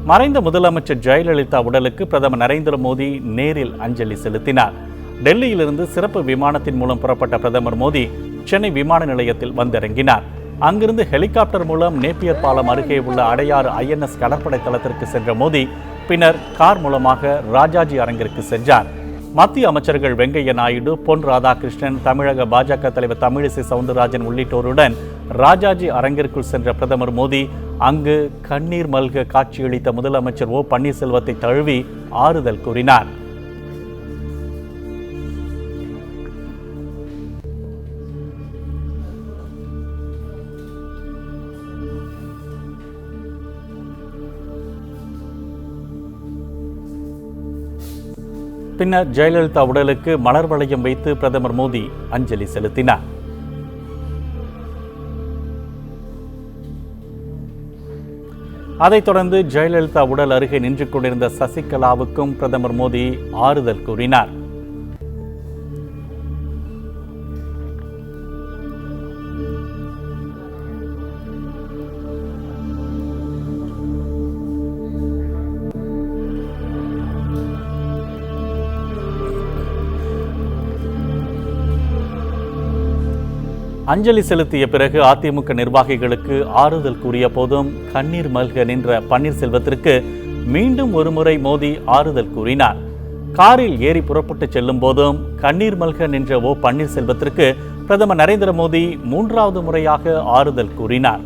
மறைந்த முதலமைச்சர் ஜெயலலிதா உடலுக்கு பிரதமர் நரேந்திர மோடி நேரில் அஞ்சலி செலுத்தினார். டெல்லியிலிருந்து சிறப்பு விமானத்தின் மூலம் புறப்பட்ட பிரதமர் மோடி சென்னை விமான நிலையத்தில் வந்திறங்கினார். அங்கிருந்து ஹெலிகாப்டர் மூலம் நேப்பியர் பாலம் அருகே உள்ள அடையாறு INS கடற்படை தளத்திற்கு சென்ற மோடி பின்னர் கார் மூலமாக ராஜாஜி அரங்கிற்கு சென்றார். மத்திய அமைச்சர்கள் வெங்கையா நாயுடு, பொன் ராதாகிருஷ்ணன், தமிழக பாஜக தலைவர் தமிழிசை சவுந்தரராஜன் உள்ளிட்டோருடன் ராஜாஜி அரங்கிற்குள் சென்ற பிரதமர் மோடி அங்கு கண்ணீர் மல்க காட்சியளித்த முதலமைச்சர் O பன்னீர்செல்வத்தை தழுவி ஆறுதல் கூறினார். பின்னர் ஜெயலலிதா உடலுக்கு மலர் வளையம் வைத்து பிரதமர் மோடி அஞ்சலி செலுத்தினார். அதைத் தொடர்ந்து ஜெயலலிதா உடல் அருகே நின்று கொண்டிருந்த சசிகலாவுக்கும் பிரதமர் மோடி ஆறுதல் கூறினார். அஞ்சலி செலுத்திய பிறகு அதிமுக நிர்வாகிகளுக்கு ஆறுதல் கூறிய போதும் கண்ணீர் மல்க நின்ற பன்னீர்செல்வத்திற்கு மீண்டும் ஒருமுறை மோடி ஆறுதல் கூறினார். காரில் ஏறி புறப்பட்டு செல்லும் போதும் கண்ணீர் மல்க நின்ற O பன்னீர்செல்வத்திற்கு பிரதமர் நரேந்திர மோடி 3வது முறையாக ஆறுதல் கூறினார்.